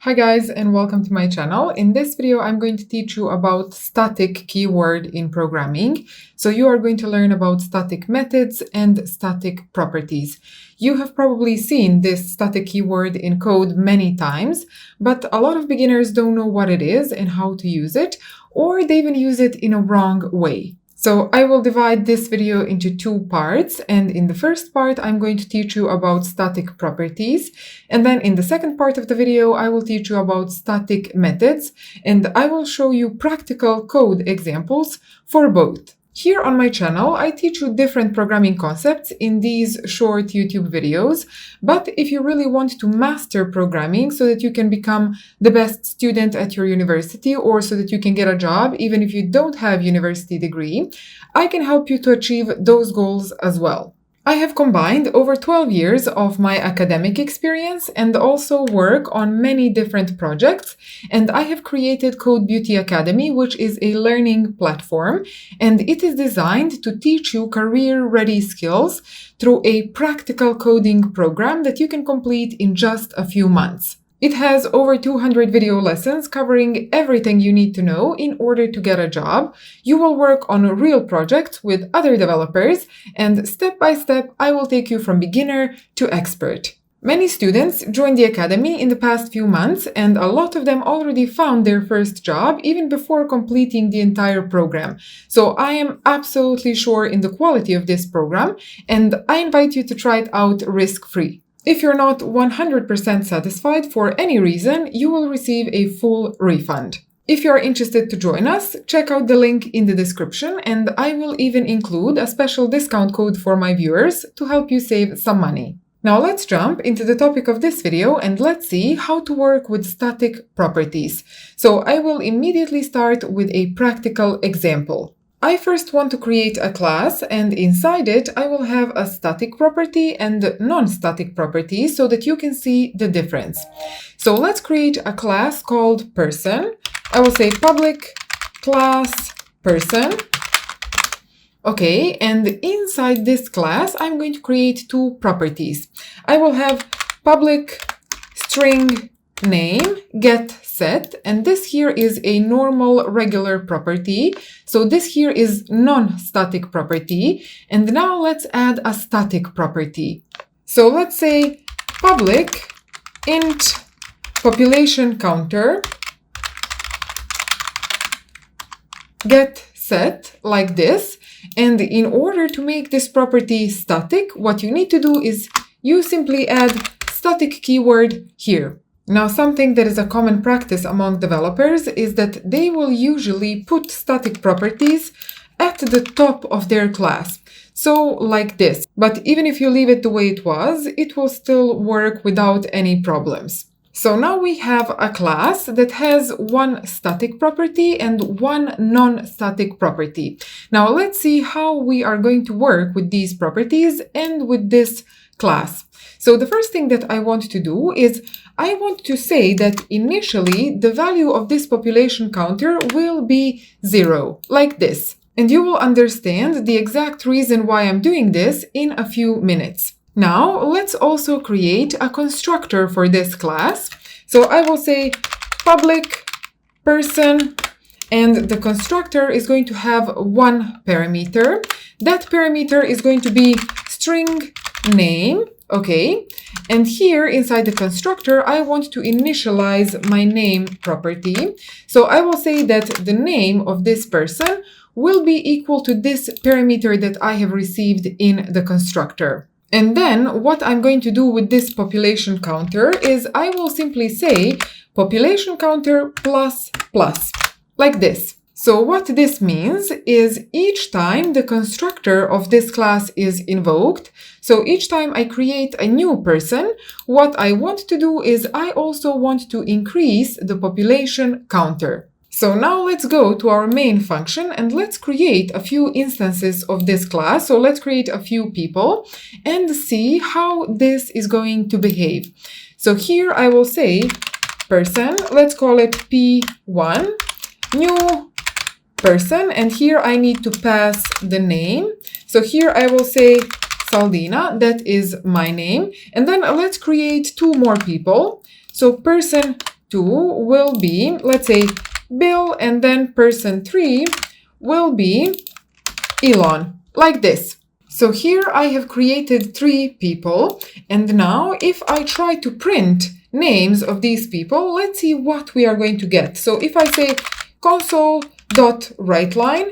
Hi guys, and welcome to my channel. In this video, I'm going to teach you about static keyword in programming. So you are going to learn about static methods and static properties. You have probably seen this static keyword in code many times, but a lot of beginners don't know what it is and how to use it, or they even use it in a wrong way. So I will divide this video into two parts, and in the first part I'm going to teach you about static properties, and then in the second part of the video I will teach you about static methods, and I will show you practical code examples for both. Here on my channel, I teach you different programming concepts in these short YouTube videos, but if you really want to master programming so that you can become the best student at your university or so that you can get a job even if you don't have a university degree, I can help you to achieve those goals as well. I have combined over 12 years of my academic experience and also work on many different projects, and I have created CodeBeauty Academy, which is a learning platform, and it is designed to teach you career-ready skills through a practical coding program that you can complete in just a few months. It has over 200 video lessons covering everything you need to know in order to get a job. You will work on real projects with other developers, and step by step, I will take you from beginner to expert. Many students joined the academy in the past few months, and a lot of them already found their first job even before completing the entire program. So I am absolutely sure in the quality of this program, and I invite you to try it out risk-free. If you're not 100% satisfied for any reason, you will receive a full refund. If you are interested to join us, check out the link in the description, and I will even include a special discount code for my viewers to help you save some money. Now let's jump into the topic of this video and let's see how to work with static properties. So I will immediately start with a practical example. I first want to create a class, and inside it I will have a static property and non-static property so that you can see the difference. So let's create a class called person. I will say public class person. Okay, and inside this class I'm going to create two properties. I will have public string name get set, and this here is a normal regular property, so this here is non-static property. And now let's add a static property. So let's say public int population counter get set, like this. And in order to make this property static, what you need to do is you simply add static keyword here. Now, something that is a common practice among developers is that they will usually put static properties at the top of their class. So like this. But even if you leave it the way it was, it will still work without any problems. So now we have a class that has one static property and one non-static property. Now let's see how we are going to work with these properties and with this class. So the first thing that I want to do is I want to say that initially the value of this population counter will be 0, like this. And you will understand the exact reason why I'm doing this in a few minutes. Now let's also create a constructor for this class. So I will say public person, and the constructor is going to have one parameter. That parameter is going to be string name. Okay, and here inside the constructor, I want to initialize my name property. So I will say that the name of this person will be equal to this parameter that I have received in the constructor. And then what I'm going to do with this population counter is I will simply say population counter plus plus, like this. So what this means is each time the constructor of this class is invoked, so each time I create a new person, what I want to do is I also want to increase the population counter. So now let's go to our main function and let's create a few instances of this class. So let's create a few people and see how this is going to behave. So here I will say person, let's call it P1, new person, and here I need to pass the name. So here I will say Saldina, that is my name. And then let's create two more people. So person 2 will be, let's say, Bill, and then person 3 will be Elon, like this. So here I have created 3 people, and now if I try to print names of these people, let's see what we are going to get. So if I say console.writeLine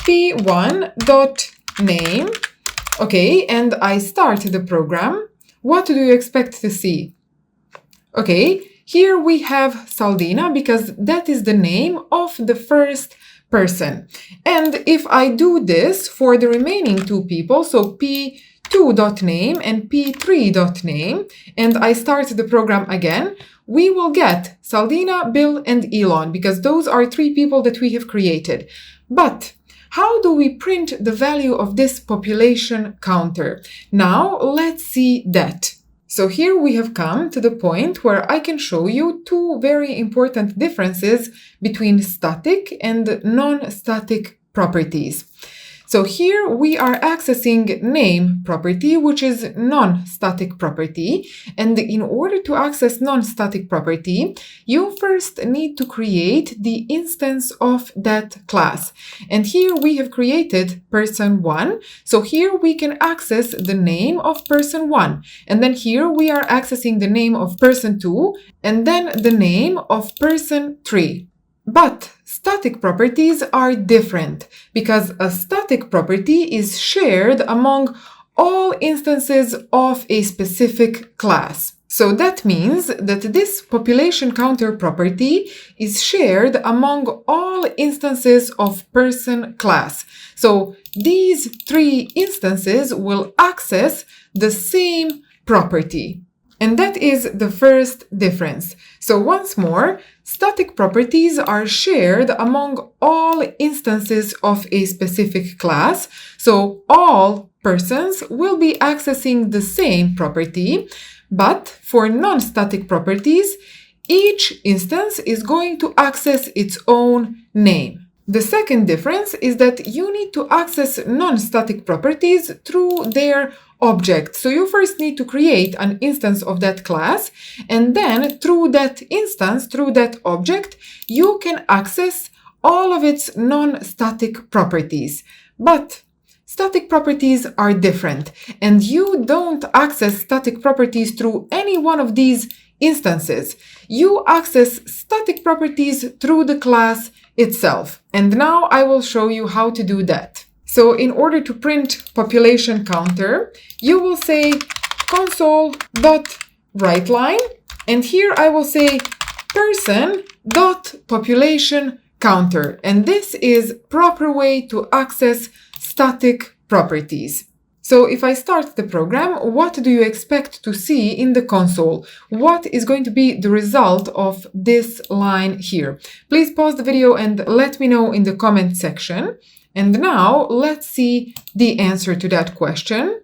p1.name, okay, and I start the program, what do you expect to see? Okay, here we have Saldina because that is the name of the first person. And if I do this for the remaining 2 people, so p2.name and p3.name, and I start the program again, we will get Saldina, Bill, and Elon because those are 3 people that we have created. But how do we print the value of this population counter? Now let's see that. So here we have come to the point where I can show you 2 very important differences between static and non-static properties. So here we are accessing name property, which is non-static property. And in order to access non-static property, you first need to create the instance of that class. And here we have created person 1. So here we can access the name of person 1. And then here we are accessing the name of person 2 and then the name of person 3. But static properties are different because a static property is shared among all instances of a specific class. So that means that this population counter property is shared among all instances of person class. So these 3 instances will access the same property. And that is the first difference. So once more, static properties are shared among all instances of a specific class. So all persons will be accessing the same property. But for non-static properties, each instance is going to access its own name. The second difference is that you need to access non-static properties through their object. So you first need to create an instance of that class, and then through that instance, through that object, you can access all of its non-static properties. But static properties are different, and you don't access static properties through any one of these instances. You access static properties through the class itself. And now I will show you how to do that. So in order to print population counter, you will say console.writeLine, and here I will say person.population counter. And this is proper way to access static properties. So if I start the program, what do you expect to see in the console? What is going to be the result of this line here? Please pause the video and let me know in the comment section. And now let's see the answer to that question.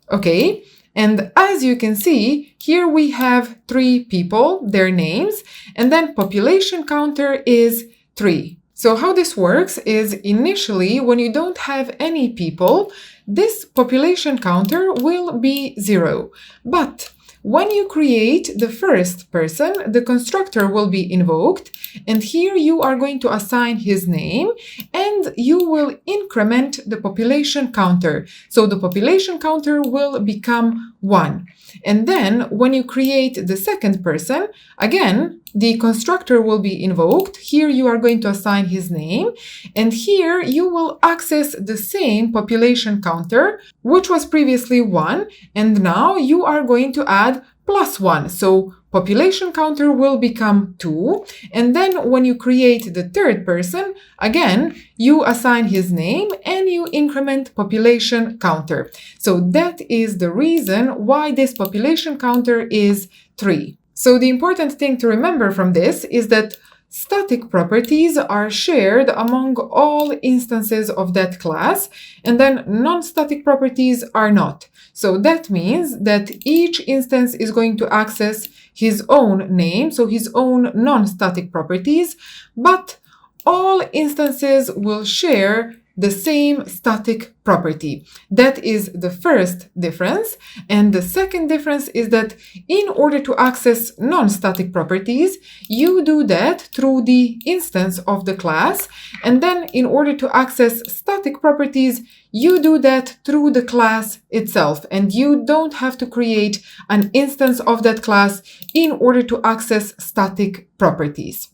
Okay, and as you can see, here we have 3 people, their names, and then population counter is 3. So how this works is initially, when you don't have any people, this population counter will be 0. But when you create the first person, the constructor will be invoked, and here you are going to assign his name, and you will increment the population counter. So the population counter will become 1. And then when you create the second person, again, the constructor will be invoked. Here you are going to assign his name, and here you will access the same population counter, which was previously 1, and now you are going to add +1. So population counter will become 2, and then when you create the third person, again, you assign his name and you increment population counter. So that is the reason why this population counter is 3. So the important thing to remember from this is that static properties are shared among all instances of that class, and then non-static properties are not. So that means that each instance is going to access his own name, so his own non-static properties, but all instances will share the same static property. That is the first difference. And the second difference is that in order to access non-static properties, you do that through the instance of the class. And then in order to access static properties, you do that through the class itself. And you don't have to create an instance of that class in order to access static properties.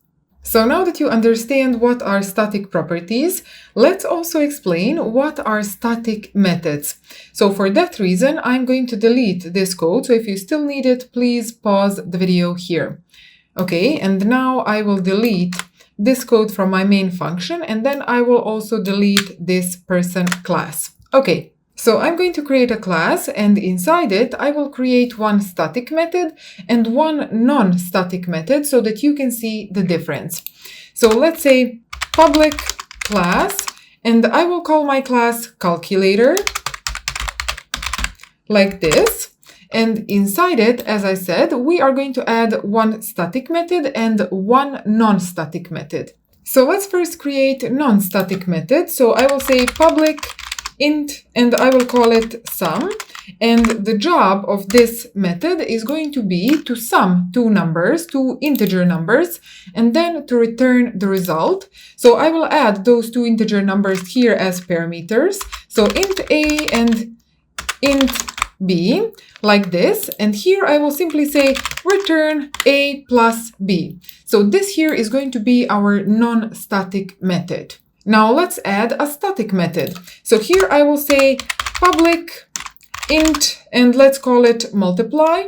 So now that you understand what are static properties, let's also explain what are static methods. So for that reason, I'm going to delete this code. So if you still need it, please pause the video here. Okay, and now I will delete this code from my main function, and then I will also delete this person class. Okay. So I'm going to create a class, and inside it, I will create one static method and one non-static method so that you can see the difference. So let's say public class, and I will call my class calculator like this. And inside it, as I said, we are going to add one static method and one non-static method. So let's first create non-static method. So I will say public int, and I will call it sum. And the job of this method is going to be to sum two numbers, two integer numbers, and then to return the result. So I will add those two integer numbers here as parameters. So int a and int b, like this. And here I will simply say return a plus b. So this here is going to be our non-static method. Now let's add a static method. So here I will say public int, and let's call it multiply,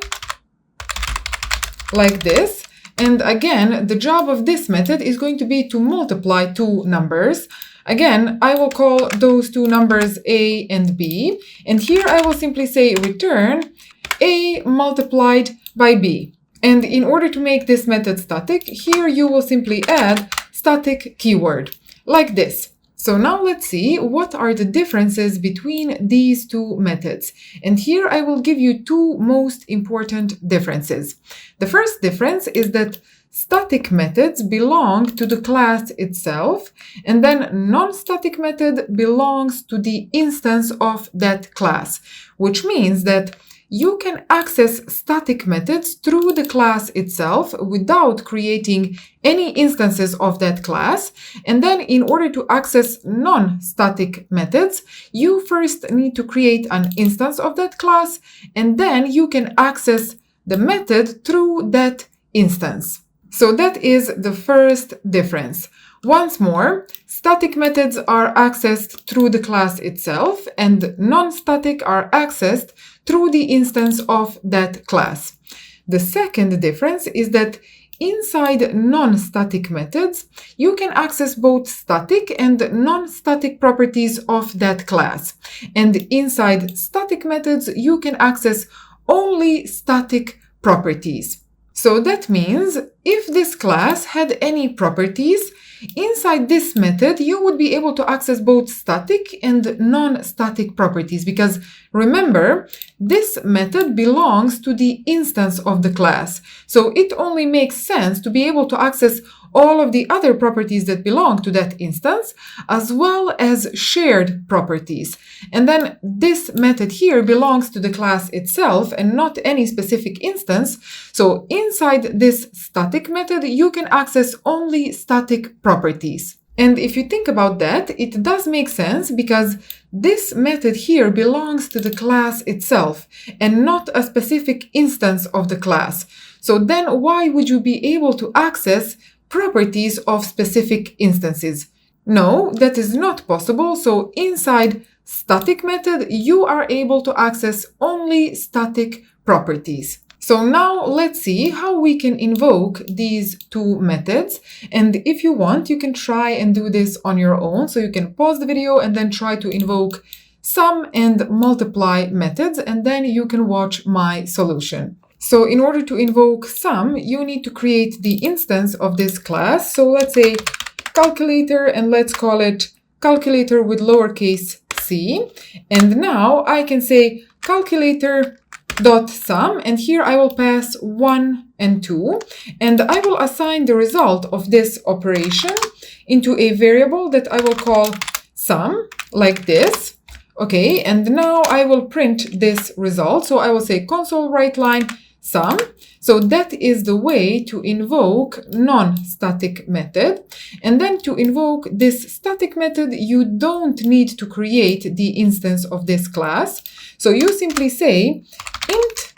like this. And again, the job of this method is going to be to multiply two numbers. Again, I will call those two numbers a and b. And here I will simply say return a multiplied by b. And in order to make this method static, here you will simply add static keyword, like this. So now let's see what are the differences between these two methods. And here I will give you two most important differences. The first difference is that static methods belong to the class itself, and then non-static method belongs to the instance of that class, which means that you can access static methods through the class itself without creating any instances of that class. And then in order to access non-static methods, you first need to create an instance of that class, and then you can access the method through that instance. So that is the first difference. Once more, static methods are accessed through the class itself, and non-static are accessed through the instance of that class. The second difference is that inside non-static methods, you can access both static and non-static properties of that class. And inside static methods, you can access only static properties. So that means if this class had any properties, inside this method, you would be able to access both static and non-static properties, because remember, this method belongs to the instance of the class. So it only makes sense to be able to access all of the other properties that belong to that instance, as well as shared properties. And then this method here belongs to the class itself and not any specific instance. So inside this static method, you can access only static properties. And if you think about that, it does make sense because this method here belongs to the class itself and not a specific instance of the class. So then why would you be able to access properties of specific instances? No, that is not possible. So inside static method, you are able to access only static properties. So now let's see how we can invoke these two methods. And if you want, you can try and do this on your own. So you can pause the video and then try to invoke sum and multiply methods, and then you can watch my solution. So in order to invoke sum, you need to create the instance of this class. So let's say calculator, and let's call it calculator with lowercase c. And now I can say calculator.sum, and here I will pass 1 and 2, and I will assign the result of this operation into a variable that I will call sum, like this. Okay, and now I will print this result. So I will say console write line sum. So that is the way to invoke non-static method. And then to invoke this static method, you don't need to create the instance of this class. So you simply say int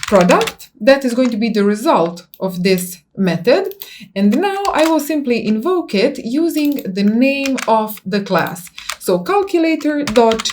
product, that is going to be the result of this method. And now I will simply invoke it using the name of the class. So calculator dot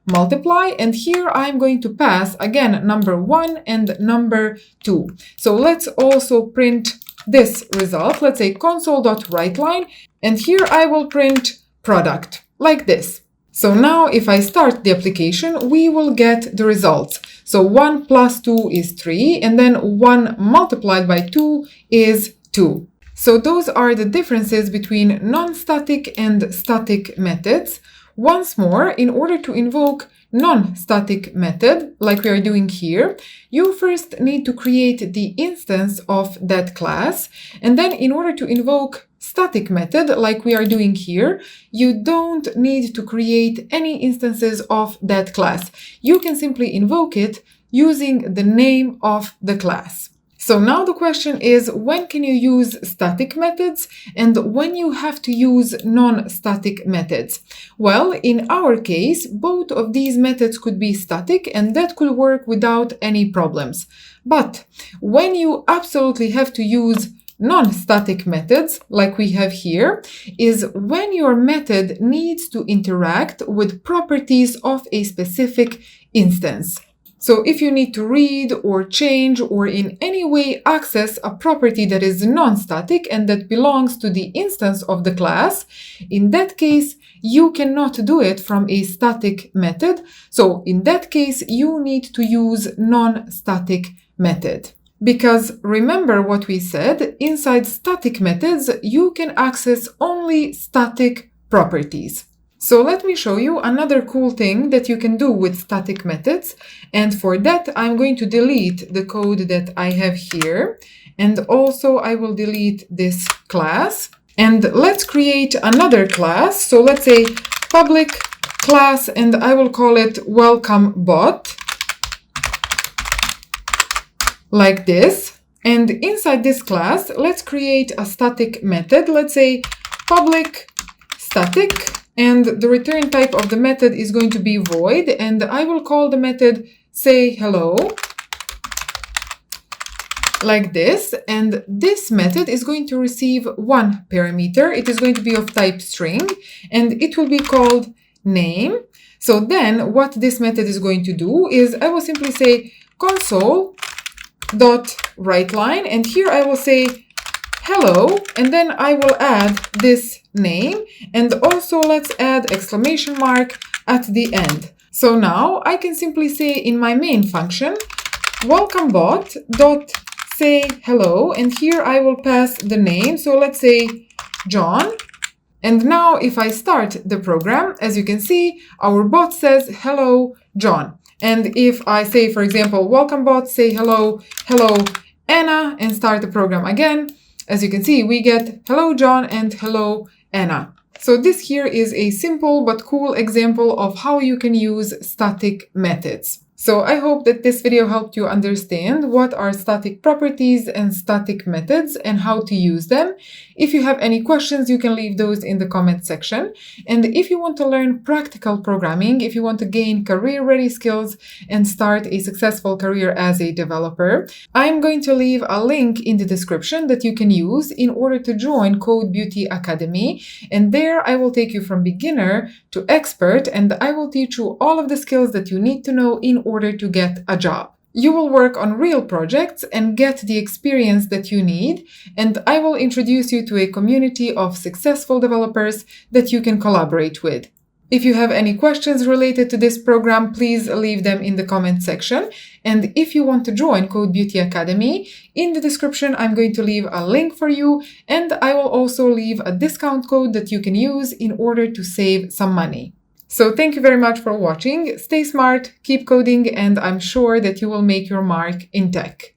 multiply, and here I'm going to pass again number 1 and number 2. So let's also print this result. Let's say console.writeLine, and here I will print product, like this. So now if I start the application, we will get the results. So 1 plus 2 is 3, and then 1 multiplied by 2 is 2. So those are the differences between non-static and static methods. Once more, in order to invoke non-static method, like we are doing here, you first need to create the instance of that class. And then in order to invoke static method, like we are doing here, you don't need to create any instances of that class. You can simply invoke it using the name of the class. So now the question is, when can you use static methods and when you have to use non-static methods? Well, in our case, both of these methods could be static and that could work without any problems. But when you absolutely have to use non-static methods, like we have here, is when your method needs to interact with properties of a specific instance. So if you need to read or change or in any way access a property that is non-static and that belongs to the instance of the class, in that case, you cannot do it from a static method. So in that case, you need to use non-static method. Because remember what we said, inside static methods, you can access only static properties. So let me show you another cool thing that you can do with static methods. And for that, I'm going to delete the code that I have here. And also I will delete this class. And let's create another class. So let's say public class, and I will call it welcome bot. Like this. And inside this class, let's create a static method. Let's say public static. And the return type of the method is going to be void, and I will call the method say hello, like this. And this method is going to receive one parameter. It is going to be of type string, and it will be called name. So then what this method is going to do is I will simply say console.writeLine, and here I will say hello, and then I will add this name, and also let's add exclamation mark at the end. So now I can simply say in my main function, welcome bot dot say hello, and here I will pass the name. So let's say John. And now if I start the program, as you can see, our bot says hello, John. And if I say, for example, welcome bot, say hello, hello, Anna, and start the program again, as you can see, we get hello, John, and hello, Anna. So this here is a simple but cool example of how you can use static methods. So I hope that this video helped you understand what are static properties and static methods and how to use them. If you have any questions, you can leave those in the comment section. And if you want to learn practical programming, if you want to gain career-ready skills and start a successful career as a developer, I'm going to leave a link in the description that you can use in order to join CodeBeauty Academy. And there I will take you from beginner to expert, and I will teach you all of the skills that you need to know in order to get a job. You will work on real projects and get the experience that you need, and I will introduce you to a community of successful developers that you can collaborate with. If you have any questions related to this program, please leave them in the comment section. And if you want to join CodeBeauty Academy, in the description I'm going to leave a link for you, and I will also leave a discount code that you can use in order to save some money. So thank you very much for watching. Stay smart, keep coding, and I'm sure that you will make your mark in tech.